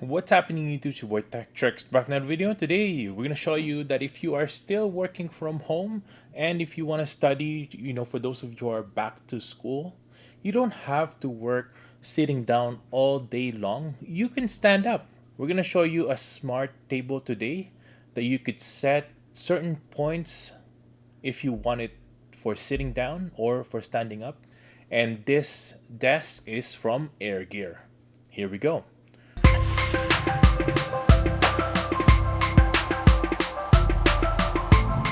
What's happening YouTube? It's your boy Tech TRX back in another video. Today we're gonna show you that if you are still working from home and if you want to study, for those of you who are back to school, you don't have to work sitting down all day long. You can stand up. We're gonna show you a smart table today that you could set certain points if you want it for sitting down or for standing up. And this desk is from ErGear. Here we go.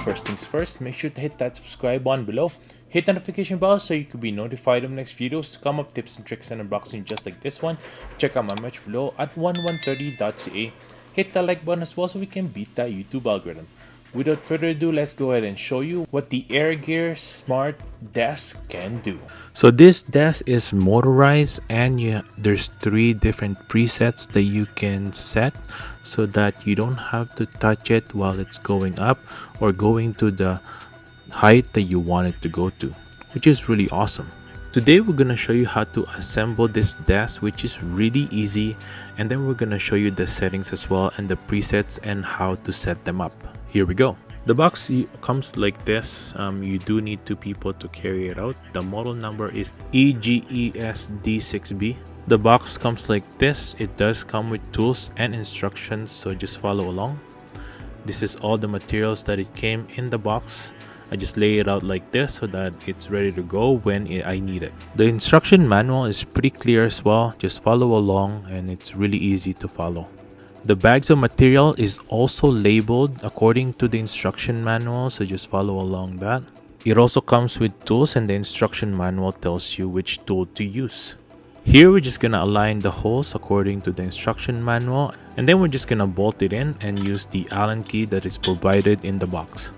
First things first, make sure to hit that subscribe button below. Hit the notification bell so you can be notified of next videos to come up tips and tricks and unboxing just like this one. Check out my merch below at 1130.ca. Hit the like button as well so we can beat that YouTube algorithm. Without further ado, let's go ahead and show you what the ErGear Smart Desk can do. So this desk is motorized and there's 3 different presets that you can set so that you don't have to touch it while it's going up or going to the height that you want it to go to, which is really awesome. Today we're going to show you how to assemble this desk, which is really easy, and then we're going to show you the settings as well and the presets and how to set them up. Here we go. The box comes like this. You do need 2 people to carry it out. The model number is EGESD6B. The box comes like this. It does come with tools and instructions, so just follow along. This is all the materials that it came in the box. I just lay it out like this so that it's ready to go when I need it. The instruction manual is pretty clear as well. Just follow along and it's really easy to follow. The bags of material is also labeled according to the instruction manual, so just follow along that. It also comes with tools and the instruction manual tells you which tool to use. Here we're just gonna align the holes according to the instruction manual, and then we're just gonna bolt it in and use the Allen key that is provided in the box.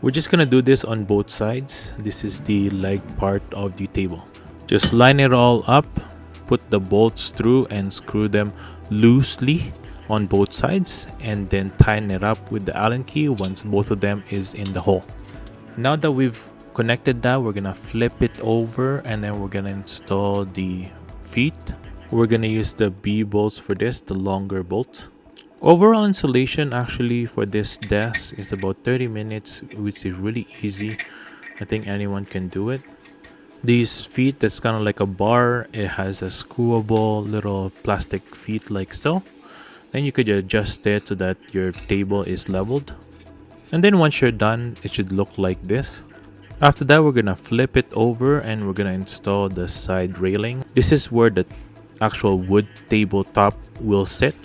We're just gonna do this on both sides. This is the leg part of the table. Just line it all up, put the bolts through and screw them loosely on both sides, and then tighten it up with the Allen key once both of them is in the hole. Now that we've connected that, we're gonna flip it over and then we're gonna install the feet. We're gonna use the B bolts for this, the longer bolts. Overall installation actually for this desk is about 30 minutes, which is really easy. I think anyone can do it. These feet, that's kind of like a bar. It has a screwable little plastic feet like so. Then you could adjust it so that your table is leveled. And then once you're done, it should look like this. After that, we're gonna flip it over and we're gonna install the side railing. This is where the actual wood tabletop will sit.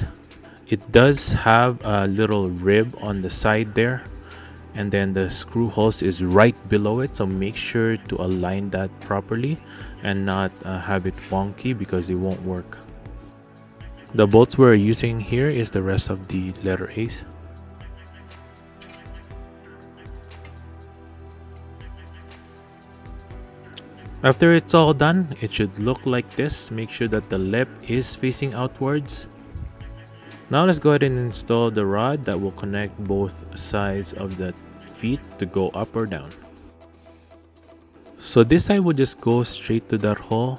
It does have a little rib on the side there, and then the screw holes is right below it, so make sure to align that properly and not have it wonky because it won't work. The bolts we're using here is the rest of the letter A's. After it's all done, it should look like this. Make sure that the lip is facing outwards. Now let's go ahead and install the rod that will connect both sides of the feet to go up or down. So this side will just go straight to that hole.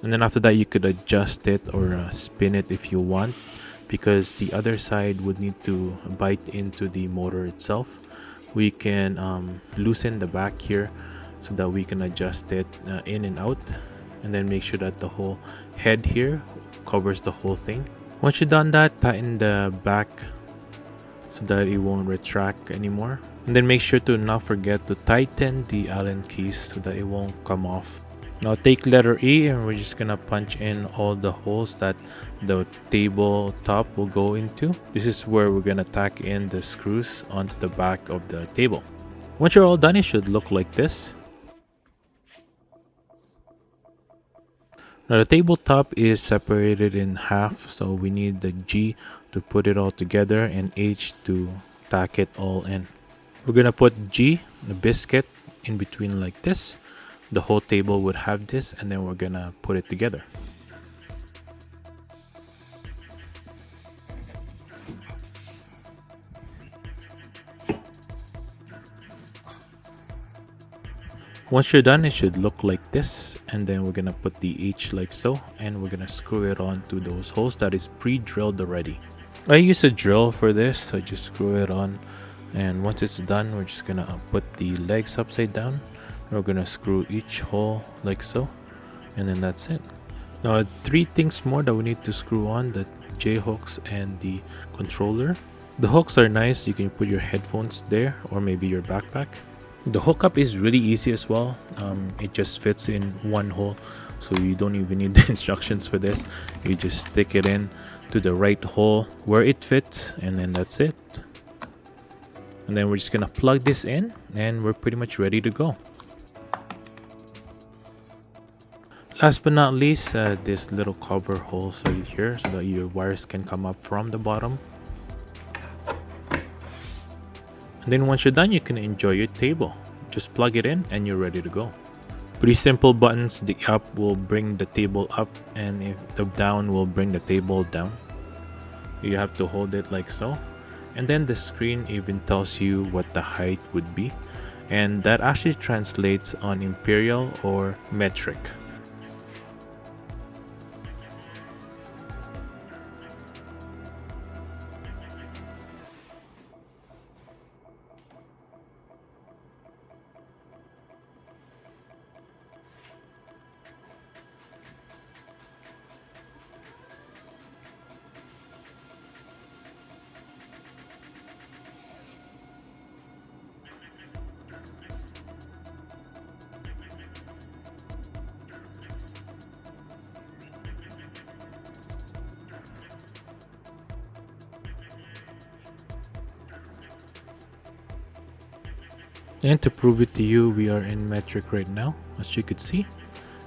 And then after that, you could adjust it or spin it if you want, because the other side would need to bite into the motor itself. We can loosen the back here so that we can adjust it in and out, and then make sure that the whole head here covers the whole thing. Once you've done that, tighten the back so that it won't retract anymore. And then make sure to not forget to tighten the Allen keys so that it won't come off. Now take letter E and we're just gonna punch in all the holes that the tabletop will go into. This is where we're gonna tack in the screws onto the back of the table. Once you're all done, it should look like this. Now the tabletop is separated in half, so we need the G to put it all together and H to tack it all in. We're gonna put G, the biscuit, in between like this. The whole table would have this, and then we're gonna put it together. Once you're done, it should look like this, and then we're gonna put the H like so, and we're gonna screw it on to those holes that is pre-drilled already. I use a drill for this, so just screw it on, and once it's done, we're just gonna put the legs upside down. We're gonna screw each hole like so, and then that's it. Now 3 things more that we need to screw on: the J hooks and the controller. The hooks are nice, you can put your headphones there or maybe your backpack. The hookup is really easy as well. It just fits in one hole, so you don't even need the instructions for this. You just stick it in to the right hole where it fits, and then that's it. And then we're just gonna plug this in, and we're pretty much ready to go. Last but not least, this little cover holes right here so that your wires can come up from the bottom. And then once you're done, you can enjoy your table. Just plug it in and you're ready to go. Pretty simple buttons. The up will bring the table up, and if the down will bring the table down. You have to hold it like so. And then the screen even tells you what the height would be. And that actually translates on imperial or metric. And to prove it to you, we are in metric right now. As you could see,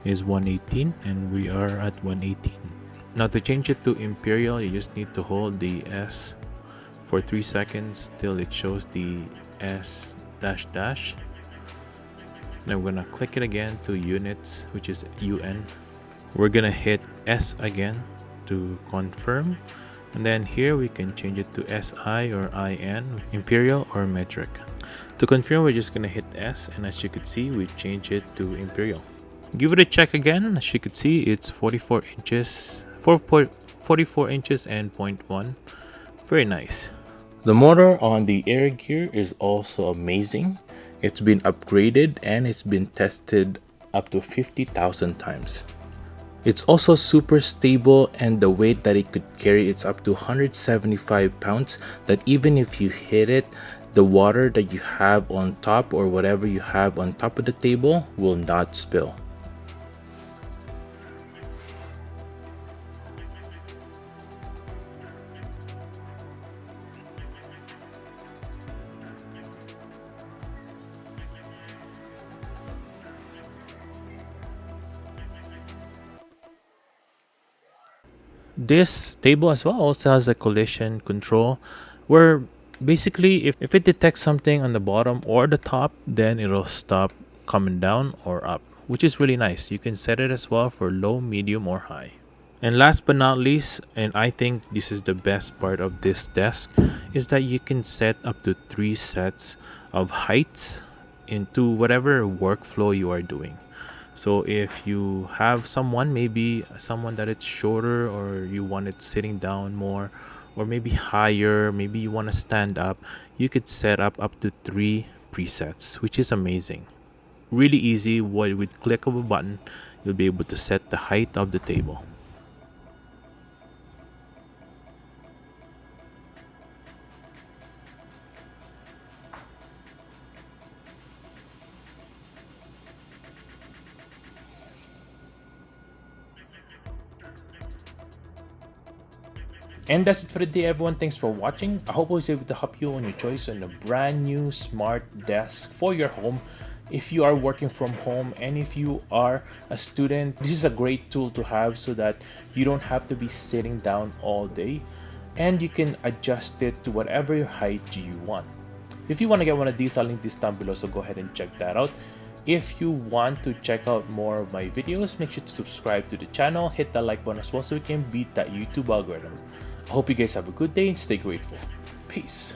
is 118, and we are at 118. Now to change it to imperial, you just need to hold the S for 3 seconds till it shows the S dash dash. Then we're gonna click it again to units, which is UN. We're gonna hit S again to confirm. And then here we can change it to SI or IN, imperial or metric. To confirm, we're just gonna hit S, and as you could see, we change it to imperial. Give it a check again. As you could see, it's 44 inches, 44 inches and 0.1. Very nice. The motor on the ErGear is also amazing. It's been upgraded and it's been tested up to 50,000 times. It's also super stable, and the weight that it could carry, it's up to 175 pounds, that even if you hit it, the water that you have on top or whatever you have on top of the table will not spill. This table as well also has a collision control, where basically if it detects something on the bottom or the top, then it'll stop coming down or up, which is really nice. You can set it as well for low, medium, or high. And last but not least, and I think this is the best part of this desk, is that you can set up to 3 sets of heights into whatever workflow you are doing. So if you have someone, maybe someone that it's shorter, or you want it sitting down more, or maybe higher, maybe you want to stand up, you could set up to 3 presets, which is amazing. Really easy. With click of a button, you'll be able to set the height of the table. And that's it for the day, everyone. Thanks for watching. I hope I was able to help you on your choice on a brand new smart desk for your home. If you are working from home and if you are a student, this is a great tool to have so that you don't have to be sitting down all day, and you can adjust it to whatever height you want. If you want to get one of these, I'll link this down below, so go ahead and check that out. If you want to check out more of my videos, make sure to subscribe to the channel, hit the like button as well so we can beat that YouTube algorithm. I hope you guys have a good day and stay grateful. Peace.